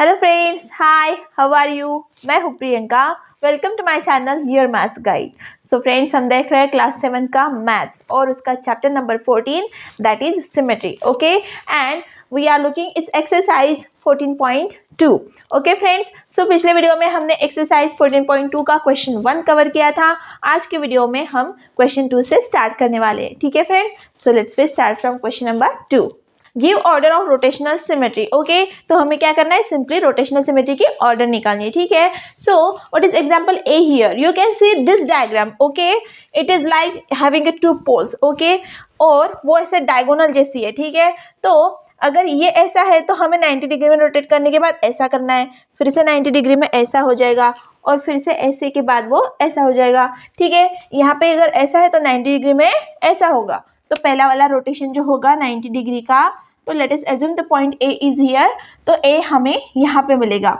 Hello friends, hi, how are you. मैं हूँ Priyanka. Welcome to my channel your maths guide. So friends, हम देख रहे हैं क्लास 7 का मैथ्स और उसका chapter number 14 that is symmetry. Okay, and we are looking its exercise 14.2। Okay friends, so पिछले वीडियो में हमने एक्सरसाइज 14.2 का क्वेश्चन 1 कवर किया था। आज के वीडियो में हम क्वेश्चन 2 से स्टार्ट करने वाले हैं। ठीक है friend, so let's we start from question number 2। Give order of rotational symmetry. Okay, तो हमें क्या करना है, सिंपली रोटेशनल सिमेट्री की ऑर्डर निकालनी है। ठीक है, so what is example A here, you can see this diagram. Okay, it is like having a two poles. Okay, और वो ऐसे डायगोनल जैसी है। ठीक है, तो अगर ये ऐसा है तो हमें 90 डिग्री में रोटेट करने के बाद ऐसा करना है, फिर से 90 डिग्री में ऐसा हो जाएगा और फिर से ऐसे के बाद वो ऐसा हो जाएगा। ठीक है, यहाँ पे अगर ऐसा है तो 90 डिग्री में ऐसा होगा। तो पहला वाला रोटेशन जो होगा 90 डिग्री का, तो let us assume the point A is here, तो ए हमें यहाँ पे मिलेगा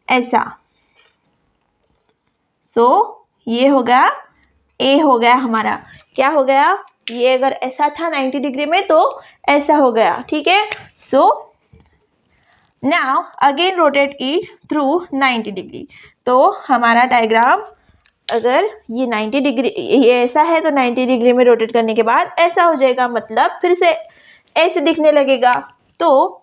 ऐसा। सो ये हो गया ए, हो गया हमारा, क्या हो गया, ये अगर ऐसा था 90 डिग्री में तो ऐसा हो गया। ठीक है, so now again rotate it through 90 degree. तो हमारा डायग्राम अगर ये 90 डिग्री, ये ऐसा है तो 90 डिग्री में रोटेट करने के बाद ऐसा हो जाएगा, मतलब फिर से ऐसे दिखने लगेगा। तो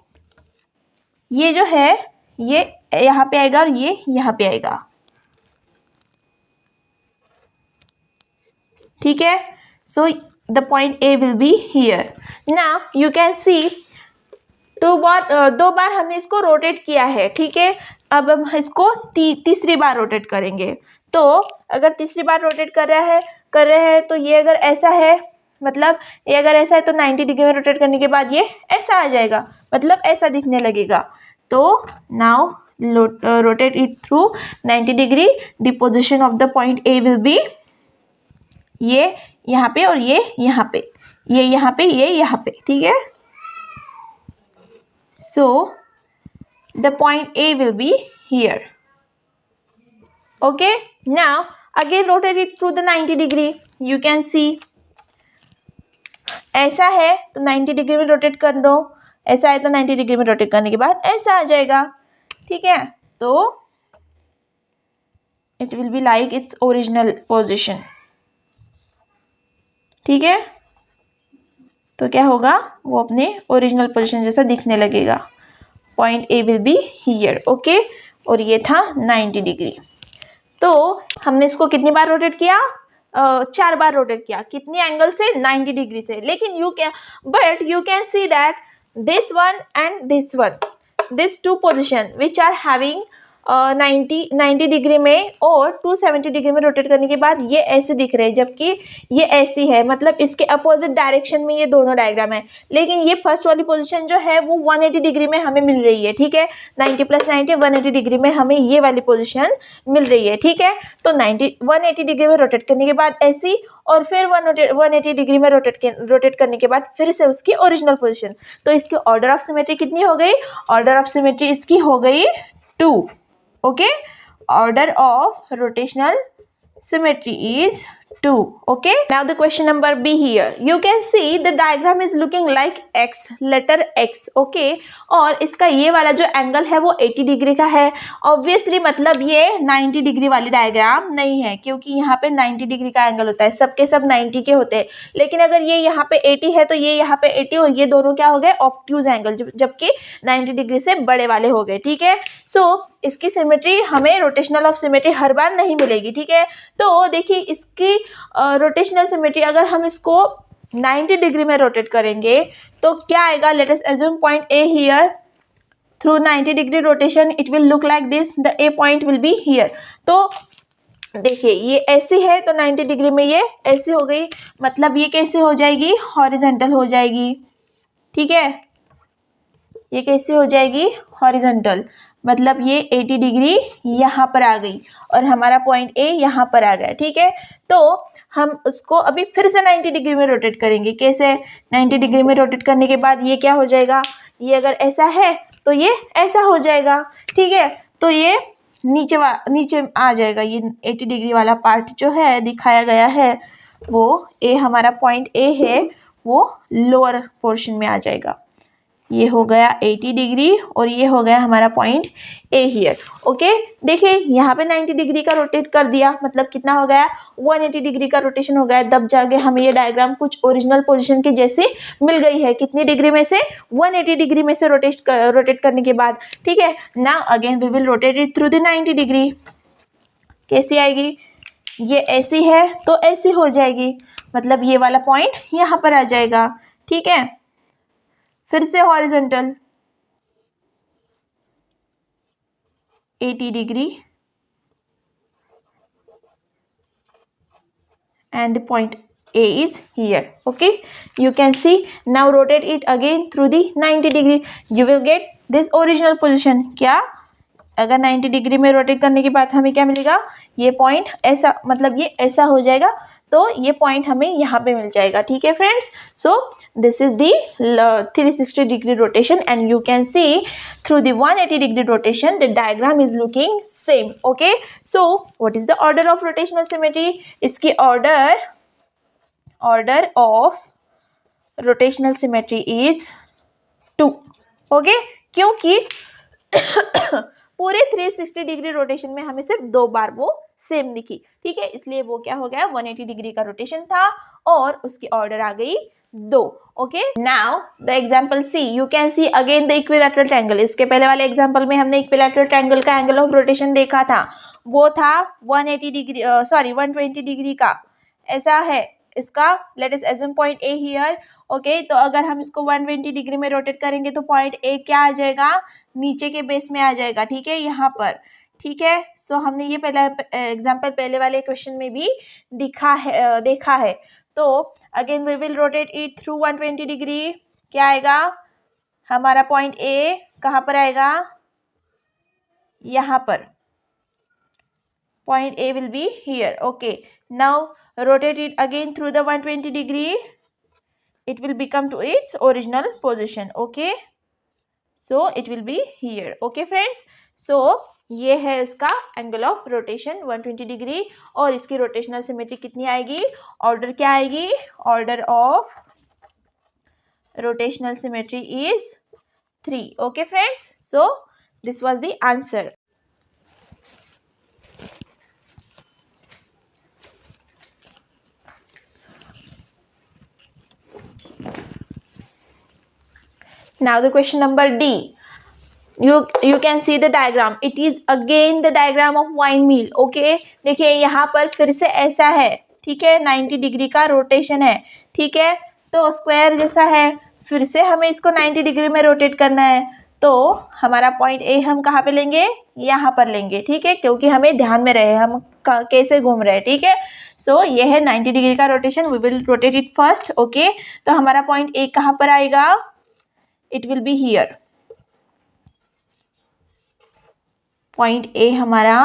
ये जो है ये यहाँ पे आएगा और ये यहाँ पे आएगा। ठीक है, so the point A will be here. Now you can सी दो बार हमने इसको रोटेट किया है। ठीक है, अब हम इसको तीसरी बार रोटेट करेंगे। तो अगर तीसरी बार रोटेट कर रहे हैं तो ये अगर ऐसा है, मतलब ये अगर ऐसा है तो 90 डिग्री में रोटेट करने के बाद ये ऐसा आ जाएगा, मतलब ऐसा दिखने लगेगा। तो now rotate it through 90 degree. The position of the point A will B ये यहाँ पे और ये यहाँ पे, ये यहाँ पे, ये यहाँ पे। ठीक है, so the point A will be here. Okay, now again rotate it through the 90 degree. You can see ऐसा है तो 90 डिग्री में रोटेट कर दो, ऐसा है तो 90 डिग्री में रोटेट करने के बाद ऐसा आ जाएगा। ठीक है, तो it will be like its original position. ठीक है, तो क्या होगा, वो अपने ओरिजिनल पोजीशन जैसा दिखने लगेगा। Point A will be here. Okay, और ये था 90 डिग्री। तो हमने इसको कितनी बार रोटेट किया, 4 बार रोटेट किया। कितनी एंगल से, 90 डिग्री से। लेकिन you can see that this one and this one, this two position which are having 90 degree में और 270 डिग्री में रोटेट करने के बाद ये ऐसे दिख रहे हैं, जबकि ये ऐसी है, मतलब इसके अपोजिट डायरेक्शन में ये दोनों डायग्राम है। लेकिन ये फर्स्ट वाली पोजीशन जो है वो 180 डिग्री में हमें मिल रही है। ठीक है, 90 + 90 180 डिग्री में हमें ये वाली पोजीशन मिल रही है। ठीक है, तो 180 डिग्री में रोटेट करने के बाद ऐसी, और फिर 180 डिग्री में रोटेट करने के बाद फिर से उसकी ओरिजिनल पोजिशन। तो इसकी ऑर्डर ऑफ सिमेट्री कितनी हो गई, ऑर्डर ऑफ सिमेट्री इसकी हो गई 2. Okay, order of rotational symmetry is 2. Okay, now the question number B here. You can see the diagram is looking like X, letter X. Okay, और इसका ये वाला जो एंगल है वो 80 डिग्री का है। ऑब्वियसली मतलब ये 90 डिग्री वाली डायग्राम नहीं है, क्योंकि यहाँ पे 90 डिग्री का एंगल होता है, सबके सब 90 के होते हैं। लेकिन अगर ये यहाँ पे 80 है तो ये यहाँ पे 80, और ये दोनों क्या हो गए, ऑब्ट्यूज एंगल, जबकि 90 डिग्री से बड़े वाले हो गए। ठीक है, सो इसकी सिमेट्री हमें रोटेशनल ऑफ सिमेट्री हर बार नहीं मिलेगी। ठीक है, तो देखिए इसकी रोटेशनल सिमेट्री अगर हम इसको 90 डिग्री में रोटेट करेंगे तो क्या आएगा, let us assume point A here, through 90 degree rotation it will look like this, the A point will be here. तो देखिए ये ऐसी है तो 90 डिग्री में ये ऐसी हो गई, मतलब ये कैसे हो जाएगी, हॉरिजॉन्टल हो जाएगी। ठीक है, ये कैसे हो जाएगी, हॉरिजॉन्टल, मतलब ये 80 डिग्री यहाँ पर आ गई और हमारा पॉइंट ए यहाँ पर आ गया। ठीक है, तो हम उसको अभी फिर से 90 डिग्री में रोटेट करेंगे। कैसे, 90 डिग्री में रोटेट करने के बाद ये क्या हो जाएगा, ये अगर ऐसा है तो ये ऐसा हो जाएगा। ठीक है, तो ये नीचे आ जाएगा, ये 80 डिग्री वाला पार्ट जो है दिखाया गया है वो ए, हमारा पॉइंट ए है वो लोअर पोर्शन में आ जाएगा। ये हो गया 80 डिग्री और ये हो गया हमारा पॉइंट ए हियर। ओके, देखिए यहाँ पे 90 डिग्री का रोटेट कर दिया, मतलब कितना हो गया 180 डिग्री का रोटेशन हो गया। तब जाके हमें ये डायग्राम कुछ ओरिजिनल पोजीशन के जैसे मिल गई है। कितनी डिग्री में से 180 डिग्री में से रोटेट करने के बाद। ठीक है, now again we will rotate it through the 90 degree. कैसी आएगी, ये ऐसी है तो ऐसी हो जाएगी, मतलब ये वाला पॉइंट यहाँ पर आ जाएगा। ठीक है, फिर से horizontal 80 degree and the point A is here. Okay, you can see. Now rotate it again through the 90 degree. You will get this original position. क्या, अगर 90 डिग्री में रोटेट करने के बाद हमें क्या मिलेगा, ये पॉइंट ऐसा, मतलब ये ऐसा हो जाएगा, तो ये पॉइंट हमें यहाँ पे मिल जाएगा। ठीक है friends, so this is the 360 degree rotation and you can see through the 180 degree rotation the diagram is looking same. Okay, so what is the order of rotational symmetry? इसकी order of rotational symmetry is 2। Okay, क्योंकि पूरे 360 degree rotation में हमें सिर्फ 2 बार वो same दिखी। ठीक है, इसलिए वो क्या हो गया 180 डिग्री का रोटेशन था और उसकी ऑर्डर आ गई 2। Okay, now the example C, you can see again the equilateral triangle. इसके पहले वाले एग्जांपल में हमने इक्विलैटरल ट्रायंगल का एंगल ऑफ रोटेशन देखा था, वो था 180 डिग्री 120 डिग्री का। ऐसा है इसका, let us assume point A here. Okay, तो अगर हम इसको 120 डिग्री में रोटेट करेंगे तो पॉइंट ए क्या आ जाएगा, नीचे के बेस में आ जाएगा। ठीक है, यहाँ पर। ठीक है, सो हमने ये पहला एग्जांपल पहले वाले क्वेश्चन में भी देखा है। तो again we will rotate it through 120 degree. क्या आएगा, हमारा पॉइंट ए कहाँ पर आएगा, यहाँ पर। Point A will be here. Okay, now rotate it again through the 120 degree. It will become to its original position. Okay, so it will be here. Okay friends, so ये है इसका angle of rotation 120 degree और इसकी rotational symmetry कितनी आएगी, order क्या आएगी, order of rotational symmetry is 3. Okay friends, so this was the answer. Now the question number D. You can see the diagram. It is again the diagram of wine mill. Okay, देखिए यहाँ पर फिर से ऐसा है। ठीक है, 90 degree का रोटेशन है। ठीक है, तो स्क्वायर जैसा है, फिर से हमें इसको 90 डिग्री में रोटेट करना है। तो हमारा पॉइंट ए हम कहाँ पे लेंगे, यहाँ पर लेंगे। ठीक है, क्योंकि हमें ध्यान में रहे हम कैसे घूम रहे हैं। ठीक है, सो ये है 90 डिग्री का rotation. We will rotate it first. Okay, तो हमारा पॉइंट ए कहाँ पर आएगा, it will be here. Point A हमारा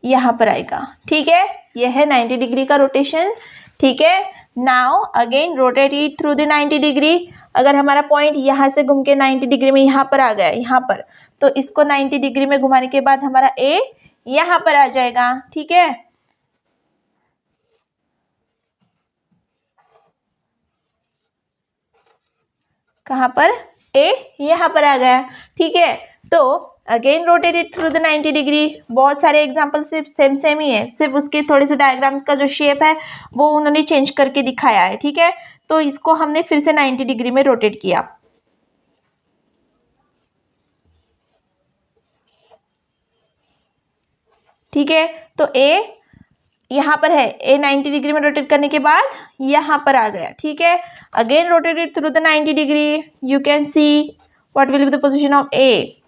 यहाँ पर आएगा। ठीक है, यह है 90 डिग्री का रोटेशन। ठीक है, now again rotate it through the 90 degree. अगर हमारा पॉइंट यहाँ से घूम के 90 डिग्री में यहाँ पर आ गया, यहाँ पर, तो इसको 90 डिग्री में घुमाने के बाद हमारा ए यहाँ पर आ जाएगा। ठीक है, कहाँ पर, ए यहाँ पर आ गया। ठीक है, तो again rotate it through the 90 degree. बहुत सारे एग्जांपल सिर्फ सेम ही है, सिर्फ उसके थोड़े से डायग्राम्स का जो शेप है वो उन्होंने चेंज करके दिखाया है। ठीक है, तो इसको हमने फिर से 90 डिग्री में रोटेट किया। ठीक है, तो ए यहाँ पर है, ए 90 डिग्री में रोटेट करने के बाद यहाँ पर आ गया। ठीक है, again rotate it through the 90 degree. You can see what will be the position of A,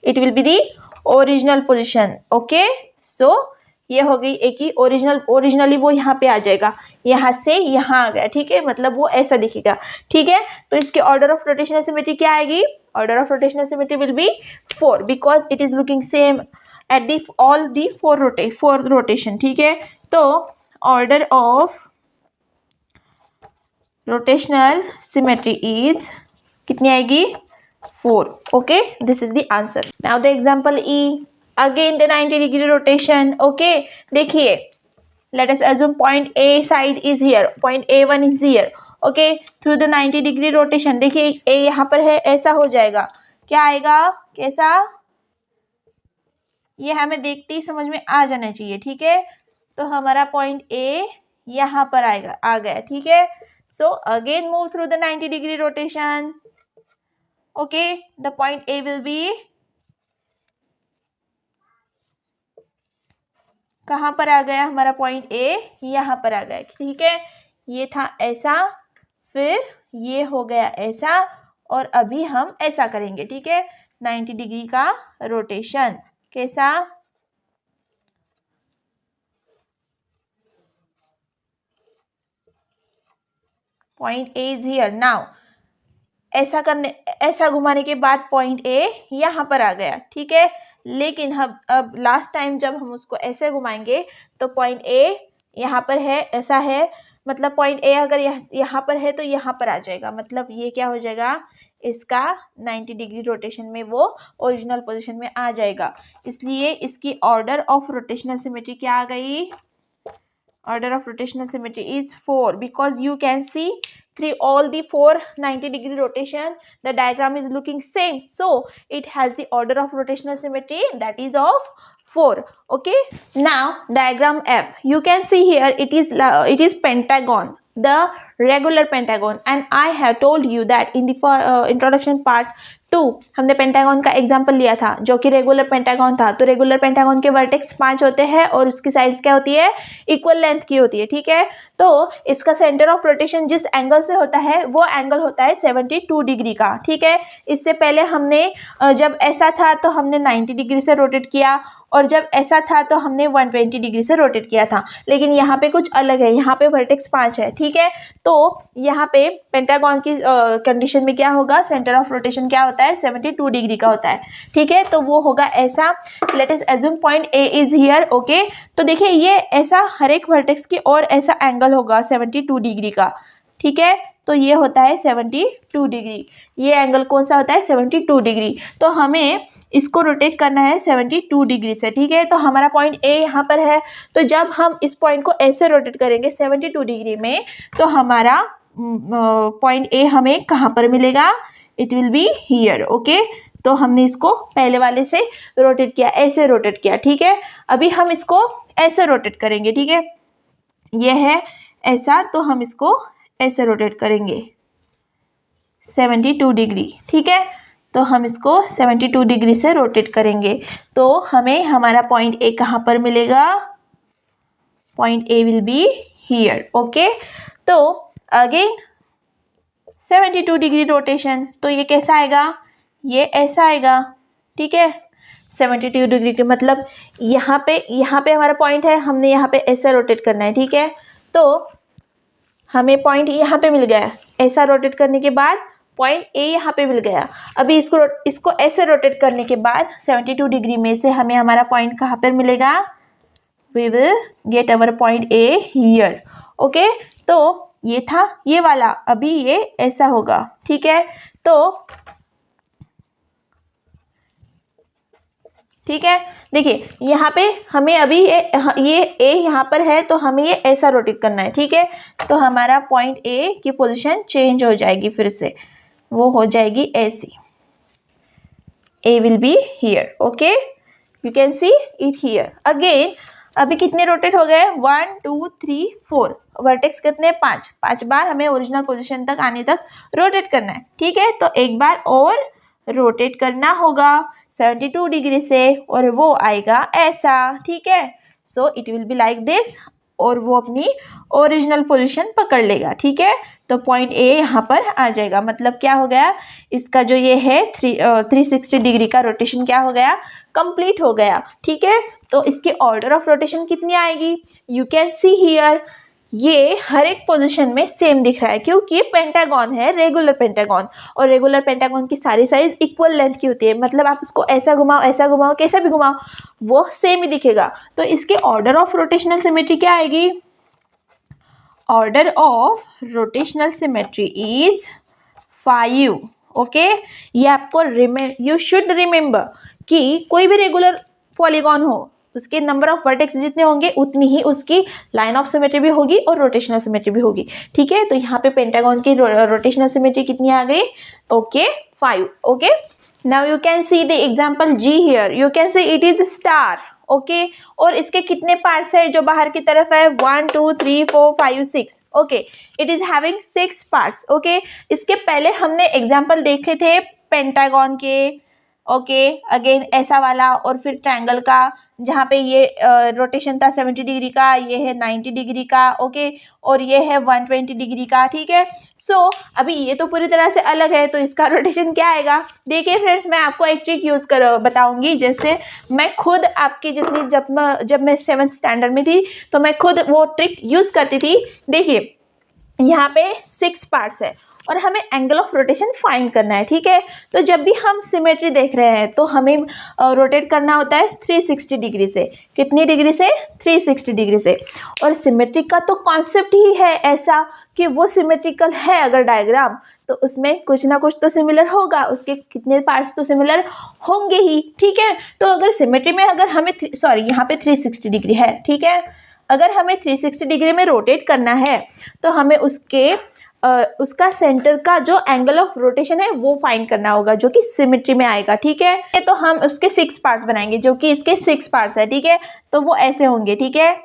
it will be the original position. Okay, so ये हो गई ए की ओरिजिनली वो यहाँ पे आ जाएगा, यहाँ से यहाँ आ गया। ठीक है, मतलब वो ऐसा दिखेगा। ठीक है, तो इसके ऑर्डर ऑफ रोटेशनल सिमेट्री क्या आएगी, order of rotational symmetry will be 4 because it is looking same at the all the 4 rotation. ठीक है, तो order of rotational symmetry is कितनी आएगी, 4. Okay, this is the answer. Now the example E, again the 90 degree rotation. Okay, देखिए, let us assume point A side is here, point A1 is here. Okay, through the 90 degree rotation. देखिए ए यहाँ पर है, ऐसा हो जाएगा, क्या आएगा, कैसा, ये हमें देखते ही समझ में आ जाना चाहिए, ठीक है। तो हमारा पॉइंट ए यहाँ पर आएगा, आ गया, ठीक है। So again move through the 90 degree rotation. Okay, the point A will B, कहाँ पर आ गया हमारा पॉइंट ए, यहाँ पर आ गया, ठीक है। ये था ऐसा, फिर ये हो गया ऐसा, और अभी हम ऐसा करेंगे, ठीक है। 90 डिग्री का रोटेशन, कैसा, point A is here now. ऐसा करने, ऐसा घुमाने के बाद पॉइंट ए यहाँ पर आ गया, ठीक है। लेकिन हम अब लास्ट टाइम जब हम उसको ऐसे घुमाएंगे तो पॉइंट ए यहाँ पर है, ऐसा है, मतलब पॉइंट ए अगर यहाँ पर है तो यहाँ पर आ जाएगा, मतलब ये क्या हो जाएगा, इसका 90 डिग्री रोटेशन में वो ओरिजिनल पोजीशन में आ जाएगा। इसलिए इसकी ऑर्डर ऑफ रोटेशनल सिमेट्री क्या आ गई, order of rotational symmetry is 4 because you can see through all the 4 90 degree rotation the diagram is looking same, so it has the order of rotational symmetry that is of 4. Okay, now diagram F, you can see here it is pentagon, the regular pentagon, and I have told you that in the introduction part 2 हमने pentagon का example लिया था जो कि regular pentagon था। तो regular pentagon के vertex 5 होते हैं और उसकी साइड्स क्या होती है, इक्वल लेंथ की होती है, ठीक है। तो इसका सेंटर ऑफ रोटेशन जिस एंगल से होता है वो एंगल होता है 72 डिग्री का, ठीक है। इससे पहले हमने जब ऐसा था तो हमने 90 डिग्री से रोटेट किया, और जब ऐसा था तो हमने 120 डिग्री से रोटेट किया था। लेकिन यहाँ पे कुछ अलग है, यहाँ पे वर्टेक्स 5 है, ठीक है। तो यहाँ पे पेंटागन की कंडीशन में क्या होगा, सेंटर ऑफ रोटेशन क्या होता है, 72 डिग्री का होता है, ठीक है। तो वो होगा ऐसा, let us assume point A is here. Okay, तो देखिए ये ऐसा हर एक वर्टेक्स की और ऐसा एंगल होगा 72 डिग्री का, ठीक है। तो ये होता है 72 डिग्री, ये एंगल कौन सा होता है, 72 डिग्री। तो हमें इसको रोटेट करना है 72 डिग्री से, ठीक है। तो हमारा पॉइंट ए यहाँ पर है, तो जब हम इस पॉइंट को ऐसे रोटेट करेंगे 72 डिग्री में, तो हमारा पॉइंट ए हमें कहाँ पर मिलेगा, it will be here. Okay, तो हमने इसको पहले वाले से रोटेट किया, ऐसे रोटेट किया, ठीक है। अभी हम इसको ऐसे रोटेट करेंगे, ठीक है। ये है ऐसा, तो हम इसको ऐसे रोटेट करेंगे 72 डिग्री, ठीक है। तो हम इसको 72 डिग्री से रोटेट करेंगे, तो हमें हमारा पॉइंट ए कहाँ पर मिलेगा, point A will be here. Okay, तो अगेन 72 डिग्री रोटेशन, तो ये कैसा आएगा, ये ऐसा आएगा, ठीक है। 72 डिग्री के मतलब यहाँ पे हमारा पॉइंट है, हमने यहाँ पे ऐसा रोटेट करना है, ठीक है। तो हमें पॉइंट यहाँ पे मिल गया, ऐसा रोटेट करने के बाद पॉइंट ए यहाँ पे मिल गया। अभी इसको ऐसे रोटेट करने के बाद 72 डिग्री में से हमें हमारा पॉइंट कहाँ पर मिलेगा, we will get our point A here. Okay, तो ये था ये वाला, अभी ये ऐसा होगा, ठीक है। तो ठीक है, देखिए यहाँ पे हमें अभी ये ए यहाँ पर है, तो हमें ये ऐसा रोटेट करना है, ठीक है। तो हमारा पॉइंट ए की पोजीशन चेंज हो जाएगी, फिर से वो हो जाएगी ऐसी, A will be here. Okay, you can see it here. Again अभी कितने रोटेट हो गए, 1 2 3 4, वर्टेक्स कितने, 5 बार हमें ओरिजिनल पोजीशन तक आने तक रोटेट करना है, ठीक है। तो एक बार और रोटेट करना होगा 72 डिग्री से, और वो आएगा ऐसा, ठीक है। So it will be like this, और वो अपनी ओरिजिनल पोजीशन पकड़ लेगा, ठीक है। तो पॉइंट ए यहाँ पर आ जाएगा, मतलब क्या हो गया, इसका जो ये है 360 डिग्री का रोटेशन क्या हो गया, कंप्लीट हो गया, ठीक है। तो इसकी ऑर्डर ऑफ रोटेशन कितनी आएगी, यू कैन सी हियर, ये हर एक पोजीशन में सेम दिख रहा है क्योंकि पेंटागन है, रेगुलर पेंटागन, और रेगुलर पेंटागन की सारी साइज इक्वल लेंथ की होती है, मतलब आप इसको ऐसा घुमाओ कैसा भी घुमाओ वो सेम ही दिखेगा। तो इसके ऑर्डर ऑफ रोटेशनल सिमेट्री क्या आएगी, order of rotational symmetry is 5। Okay, ये आपको यू शुड रिमेंबर कि कोई भी रेगुलर पॉलीगॉन हो, उसके नंबर ऑफ वर्टेक्स जितने होंगे उतनी ही उसकी लाइन ऑफ सिमेट्री भी होगी और रोटेशनल सिमेट्री भी होगी, ठीक है। तो यहाँ पे पेंटागन की रोटेशनल सिमेट्री कितनी आ गई? Okay 5, okay. Now you can see the example G here, you can see it is star, okay. और इसके कितने पार्ट्स है जो बाहर की तरफ है? 1 2 3 4 5 6, okay. It is having 6 parts, okay. इसके पहले हमने एग्जांपल देखे थे पेंटागन के, ओके। अगेन ऐसा वाला और फिर ट्रायंगल का, जहाँ पे ये रोटेशन था 70 डिग्री का, ये है 90 डिग्री का, ओके। और ये है 120 डिग्री का, ठीक है। सो अभी ये तो पूरी तरह से अलग है, तो इसका रोटेशन क्या आएगा? देखिए फ्रेंड्स, मैं आपको एक ट्रिक यूज़ कर बताऊंगी, जैसे मैं खुद आपकी जितनी जब मैं 7th स्टैंडर्ड में थी तो मैं खुद वो ट्रिक यूज़ करती थी। देखिए यहाँ पे 6 पार्ट्स है और हमें एंगल ऑफ रोटेशन फाइंड करना है, ठीक है। तो जब भी हम सिमेट्री देख रहे हैं तो हमें रोटेट करना होता है 360 डिग्री से। कितनी डिग्री से? 360 डिग्री से। और सिमेट्री का तो कॉन्सेप्ट ही है ऐसा कि वो सिमेट्रिकल है अगर डायग्राम, तो उसमें कुछ ना कुछ तो सिमिलर होगा, उसके कितने पार्ट्स तो सिमिलर होंगे ही, ठीक है। तो अगर सिमेट्री में अगर हमें यहाँ पे 360 डिग्री है, ठीक है। अगर हमें 360 डिग्री में रोटेट करना है तो हमें उसका सेंटर का जो एंगल ऑफ रोटेशन है वो फाइंड करना होगा, जो कि सिमेट्री में आएगा, ठीक है। तो हम उसके 6 पार्ट्स बनाएंगे, जो कि इसके 6 पार्ट्स है, ठीक है। तो वो ऐसे होंगे, ठीक है,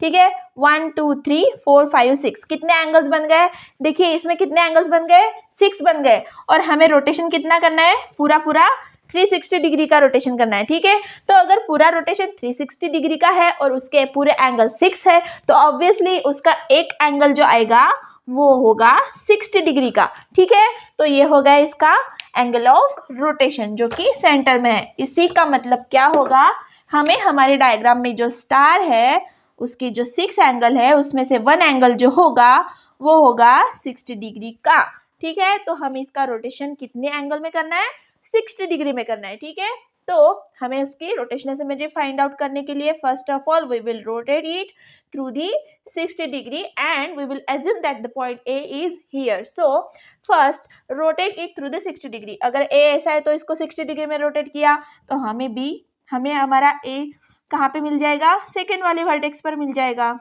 ठीक है। 1 2 3 4 5 6 कितने एंगल्स बन गए? देखिए इसमें कितने एंगल्स बन गए? 6 बन गए। और हमें रोटेशन कितना करना है? पूरा 360 डिग्री का रोटेशन करना है, ठीक है। तो अगर पूरा रोटेशन 360 डिग्री का है और उसके पूरे एंगल 6 है, तो ऑब्वियसली उसका एक एंगल जो आएगा वो होगा 60 डिग्री का, ठीक है। तो ये हो गया इसका एंगल ऑफ रोटेशन, जो कि सेंटर में है। इसी का मतलब क्या होगा? हमें हमारे डायग्राम में जो स्टार है उसकी जो 6 एंगल है उसमें से 1 एंगल जो होगा वो होगा 60 डिग्री का, ठीक है। तो हमें इसका रोटेशन कितने एंगल में करना है? 60 डिग्री में करना है, ठीक है। तो हमें उसकी रोटेशनल सिमेट्री फाइंड आउट करने के लिए first of all we will rotate it through the 60 degree and we will assume that the point A is here. So first rotate it through the 60 degree. अगर A ऐसा है तो इसको 60 degree में rotate किया तो हमें हमारा A कहाँ पे मिल जाएगा? सेकेंड वाले वर्टेक्स पर मिल जाएगा,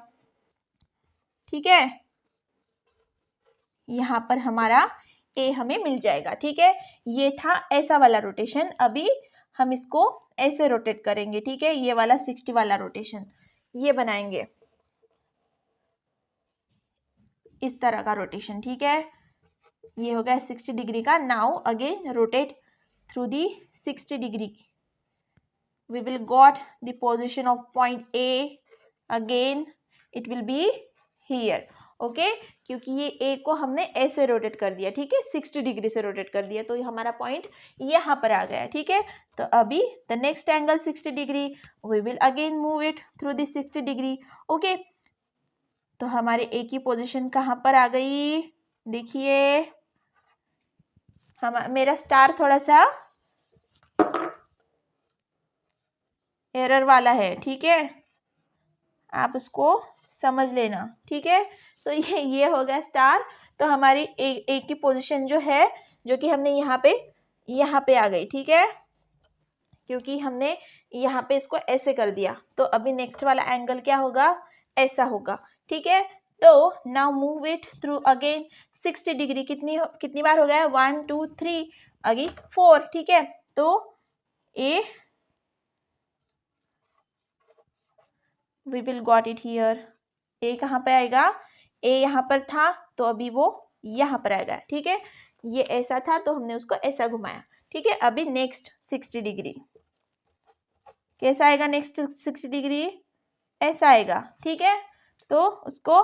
ठीक है। यहाँ पर हमारा A हमें मिल जाएगा, ठीक है। ये था ऐसा वाला रोटेशन। अभी हम इसको ऐसे रोटेट करेंगे, ठीक है। ये वाला 60 वाला रोटेशन ये बनाएंगे, इस तरह का रोटेशन, ठीक है। ये हो गया 60 डिग्री का। Now again rotate through the 60 degree. We will got the position of point A. Again it will be here, okay? क्योंकि ये A को हमने ऐसे रोटेट कर दिया, ठीक है, 60 डिग्री से रोटेट कर दिया, तो हमारा पॉइंट यहाँ पर आ गया, ठीक है। तो अभी the next angle 60 degree, we will again move it through this 60 degree, okay. तो हमारे A की पोजीशन कहाँ पर आ गई? देखिए मेरा स्टार थोड़ा सा एरर वाला है, ठीक है, आप उसको समझ लेना, ठीक है। तो ये हो गया स्टार। तो हमारी ए की पोजीशन जो है, जो कि हमने यहाँ पे आ गई, ठीक है, क्योंकि हमने यहाँ पे इसको ऐसे कर दिया। तो अभी नेक्स्ट वाला एंगल क्या होगा? ऐसा होगा, ठीक है। तो now move it through again 60 degree. कितनी बार हो गया? 1 2 3 अगेन 4, ठीक है। तो ए we will got it here. A कहाँ पे आएगा? A यहाँ पर था तो अभी वो यहाँ पर आएगा, ठीक है। ये ऐसा था तो हमने उसको ऐसा घुमाया, ठीक है। अभी नेक्स्ट 60 डिग्री कैसा आएगा? नेक्स्ट 60 डिग्री ऐसा आएगा, ठीक है। तो उसको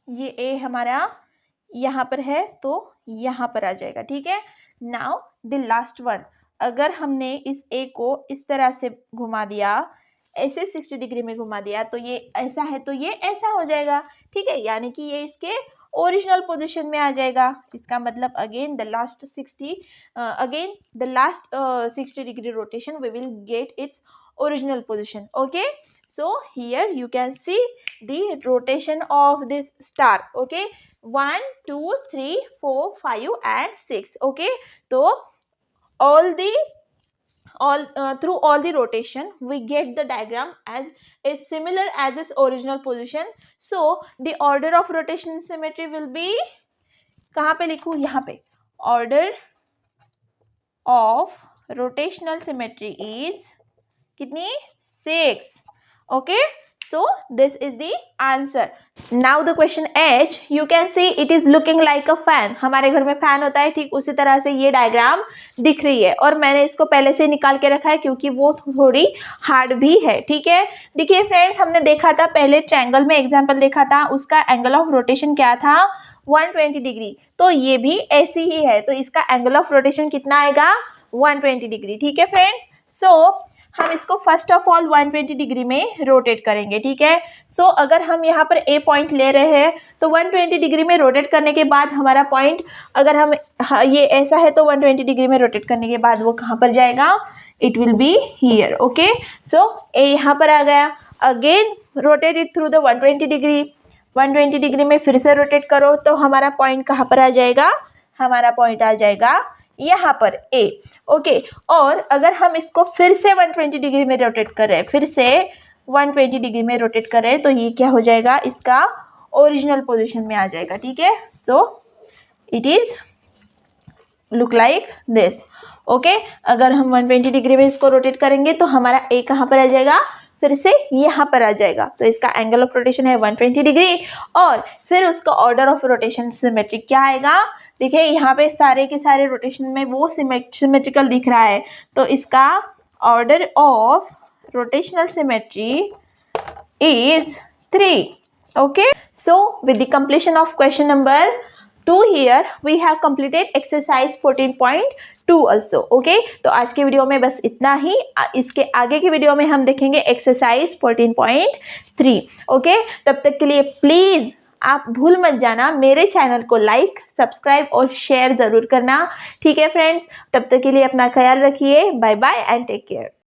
ये A हमारा यहाँ पर है तो यहाँ पर आ जाएगा, ठीक है। नाउ द लास्ट वन, अगर हमने इस A को इस तरह से घुमा दिया, ऐसे 60 डिग्री में घुमा दिया, तो ये ऐसा है तो ये ऐसा हो जाएगा, ठीक है। यानी कि ये इसके ओरिजिनल पोजीशन में आ जाएगा। इसका मतलब again the last 60 degree rotation we will get its original position, okay. So here you can see the rotation of this star, okay. 1 2 3 4 5 and 6. Okay, so through all the rotation we get the diagram as is similar as its original position. So the order of rotation symmetry will be, कहाँ पे लिखूँ, यहाँ पे, order of rotational symmetry is कितनी, 6. Okay, so this is the answer. Now the question H, you can see it is looking like a fan. हमारे घर में fan होता है, ठीक उसी तरह से ये डायग्राम दिख रही है, और मैंने इसको पहले से निकाल के रखा है क्योंकि वो थोड़ी हार्ड भी है. ठीक है, देखिए फ्रेंड्स, हमने देखा था पहले ट्रायंगल में एग्जाम्पल देखा था, उसका एंगल ऑफ रोटेशन क्या था, 120 डिग्री. तो ये भी ऐसी ही है, तो इसका एंगल ऑफ रोटेशन कितना आएगा, 120 डिग्री. ठीक है फ्रेंड्स, सो हम इसको फर्स्ट ऑफ ऑल 120 डिग्री में रोटेट करेंगे. ठीक है, सो अगर हम यहाँ पर ए पॉइंट ले रहे हैं तो 120 डिग्री में रोटेट करने के बाद हमारा पॉइंट, अगर हम ये ऐसा है तो 120 डिग्री में रोटेट करने के बाद वो कहाँ पर जाएगा, it will be here. Okay, so A यहाँ पर आ गया. Again rotate it through the 120 degree. 120 degree में फिर से रोटेट करो तो हमारा पॉइंट कहाँ पर आ जाएगा, हमारा पॉइंट आ जाएगा यहाँ पर ए. ओके, और अगर हम इसको फिर से 120 डिग्री में रोटेट करें, फिर से 120 डिग्री में रोटेट करें तो ये क्या हो जाएगा, इसका ओरिजिनल पोजीशन में आ जाएगा. ठीक है, so it is look like this. Okay, अगर हम 120 डिग्री में इसको रोटेट करेंगे तो हमारा ए कहाँ पर आ जाएगा, फिर से यहाँ पर आ जाएगा. तो इसका एंगल ऑफ रोटेशन है 120 डिग्री, और फिर उसका ऑर्डर ऑफ रोटेशन सिमेट्रिक क्या आएगा, देखिए यहाँ पे सारे के सारे रोटेशन में वो सिमेट्रिकल दिख रहा है, तो इसका order of rotational symmetry is 3. Okay, so with the completion of question number 2 here we have completed exercise 14.2 also. Okay, तो आज के वीडियो में बस इतना ही. इसके आगे की वीडियो में हम देखेंगे एक्सरसाइज 14.3. ओके, तब तक के लिए प्लीज आप भूल मत जाना मेरे चैनल को लाइक, सब्सक्राइब और शेयर जरूर करना. ठीक है फ्रेंड्स, तब तक के लिए अपना ख्याल रखिए. Bye bye and take care.